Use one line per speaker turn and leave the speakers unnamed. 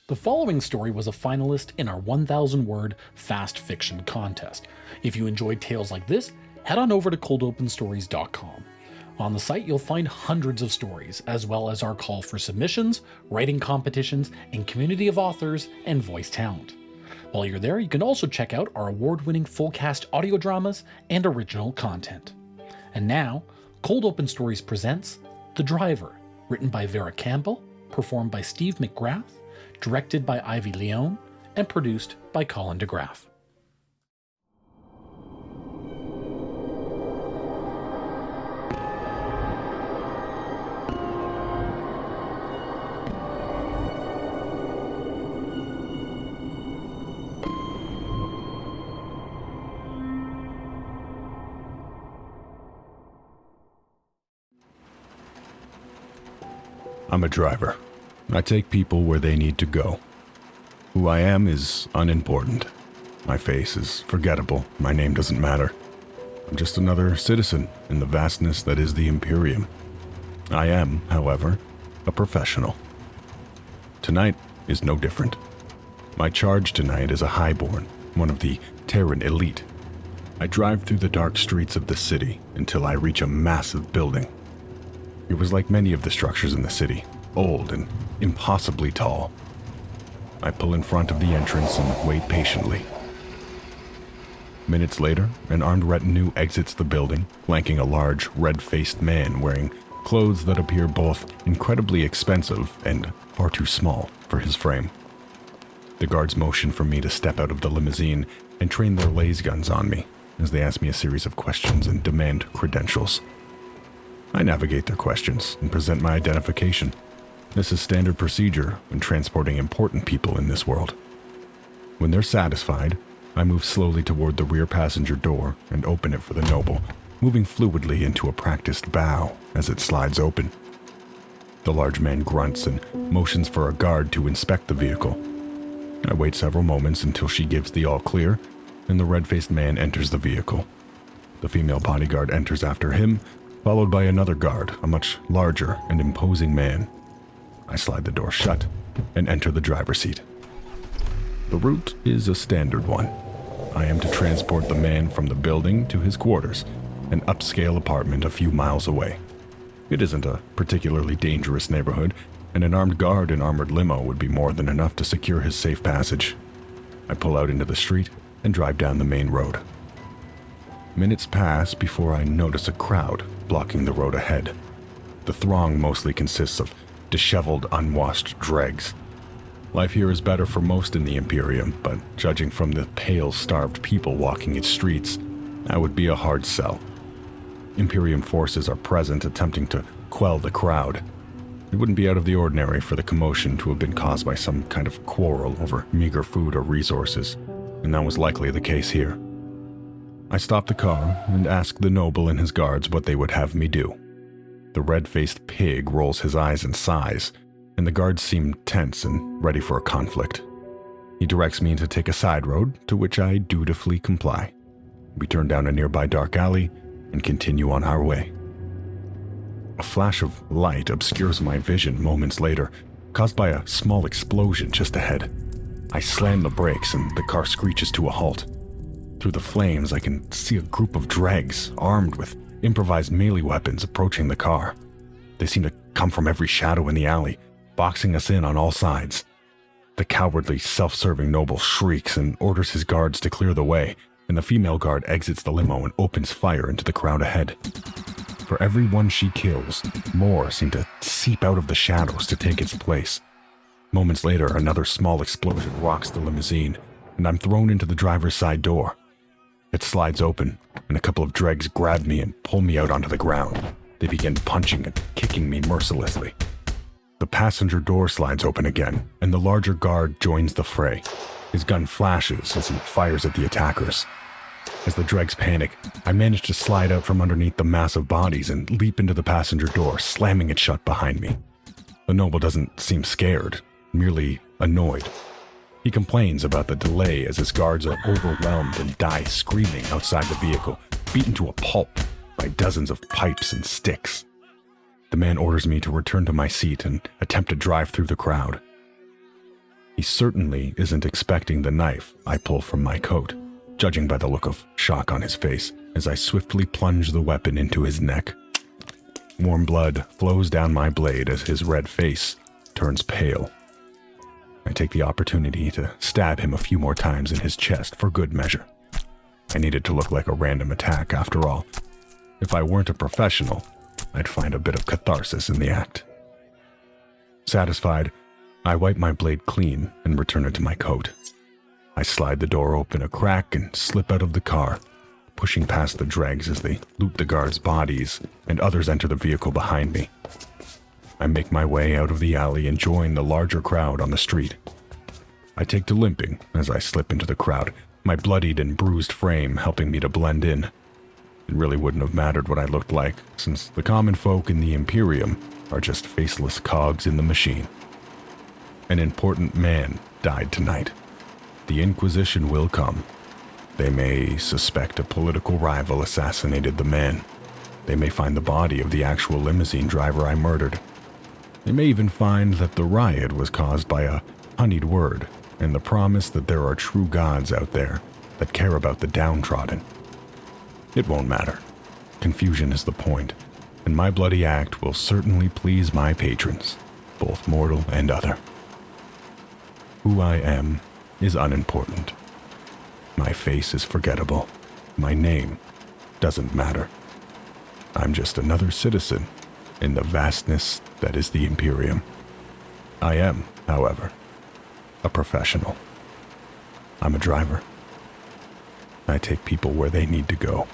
The following story was a finalist in our 1,000-word fast fiction contest. If you enjoyed tales like this, head on over to coldopenstories.com. On the site, you'll find hundreds of stories, as well as our call for submissions, writing competitions, and community of authors and voice talent. While you're there, you can also check out our award-winning full-cast audio dramas and original content. And now, Cold Open Stories presents The Driver, written by Vera Campbell, performed by Steve McGrath, directed by Ivy Leone, and produced by Colin DeGraff.
I'm a driver. I take people where they need to go. Who I am is unimportant. My face is forgettable. My name doesn't matter. I'm just another citizen in the vastness that is the Imperium. I am, however, a professional. Tonight is no different. My charge tonight is a highborn, one of the Terran elite. I drive through the dark streets of the city until I reach a massive building. It was like many of the structures in the city, old and impossibly tall. I pull in front of the entrance and wait patiently. Minutes later, an armed retinue exits the building, flanking a large, red-faced man wearing clothes that appear both incredibly expensive and far too small for his frame. The guards motion for me to step out of the limousine and train their laser guns on me as they ask me a series of questions and demand credentials. I navigate their questions and present my identification. This is standard procedure when transporting important people in this world. When they're satisfied, I move slowly toward the rear passenger door and open it for the noble, moving fluidly into a practiced bow as it slides open. The large man grunts and motions for a guard to inspect the vehicle. I wait several moments until she gives the all clear, and the red-faced man enters the vehicle. The female bodyguard enters after him, followed by another guard, a much larger and imposing man. I slide the door shut and enter the driver's seat. The route is a standard one. I am to transport the man from the building to his quarters, an upscale apartment a few miles away. It isn't a particularly dangerous neighborhood, and an armed guard in armored limo would be more than enough to secure his safe passage. I pull out into the street and drive down the main road. Minutes pass before I notice a crowd blocking the road ahead. The throng mostly consists of disheveled, unwashed dregs. Life here is better for most in the Imperium, but judging from the pale, starved people walking its streets, that would be a hard sell. Imperium forces are present attempting to quell the crowd. It wouldn't be out of the ordinary for the commotion to have been caused by some kind of quarrel over meager food or resources, and that was likely the case here. I stop the car and ask the noble and his guards what they would have me do. The red-faced pig rolls his eyes and sighs, and the guards seem tense and ready for a conflict. He directs me to take a side road, to which I dutifully comply. We turn down a nearby dark alley and continue on our way. A flash of light obscures my vision moments later, caused by a small explosion just ahead. I slam the brakes and the car screeches to a halt. Through the flames, I can see a group of dregs, armed with improvised melee weapons, approaching the car. They seem to come from every shadow in the alley, boxing us in on all sides. The cowardly, self-serving noble shrieks and orders his guards to clear the way, and the female guard exits the limo and opens fire into the crowd ahead. For every one she kills, more seem to seep out of the shadows to take its place. Moments later, another small explosion rocks the limousine, and I'm thrown into the driver's side door. It slides open, and a couple of dregs grab me and pull me out onto the ground. They begin punching and kicking me mercilessly. The passenger door slides open again, and the larger guard joins the fray. His gun flashes as he fires at the attackers. As the dregs panic, I manage to slide out from underneath the massive bodies and leap into the passenger door, slamming it shut behind me. The noble doesn't seem scared, merely annoyed. He complains about the delay as his guards are overwhelmed and die screaming outside the vehicle, beaten to a pulp by dozens of pipes and sticks. The man orders me to return to my seat and attempt to drive through the crowd. He certainly isn't expecting the knife I pull from my coat, judging by the look of shock on his face as I swiftly plunge the weapon into his neck. Warm blood flows down my blade as his red face turns pale. I take the opportunity to stab him a few more times in his chest for good measure. I needed to look like a random attack after all. If I weren't a professional, I'd find a bit of catharsis in the act. Satisfied, I wipe my blade clean and return it to my coat. I slide the door open a crack and slip out of the car, pushing past the dregs as they loot the guards' bodies and others enter the vehicle behind me. I make my way out of the alley and join the larger crowd on the street. I take to limping as I slip into the crowd, my bloodied and bruised frame helping me to blend in. It really wouldn't have mattered what I looked like, since the common folk in the Imperium are just faceless cogs in the machine. An important man died tonight. The Inquisition will come. They may suspect a political rival assassinated the man. They may find the body of the actual limousine driver I murdered. They may even find that the riot was caused by a honeyed word and the promise that there are true gods out there that care about the downtrodden. It won't matter. Confusion is the point, and my bloody act will certainly please my patrons, both mortal and other. Who I am is unimportant. My face is forgettable. My name doesn't matter. I'm just another citizen in the vastness that is the Imperium. I am, however, a professional. I'm a driver. I take people where they need to go.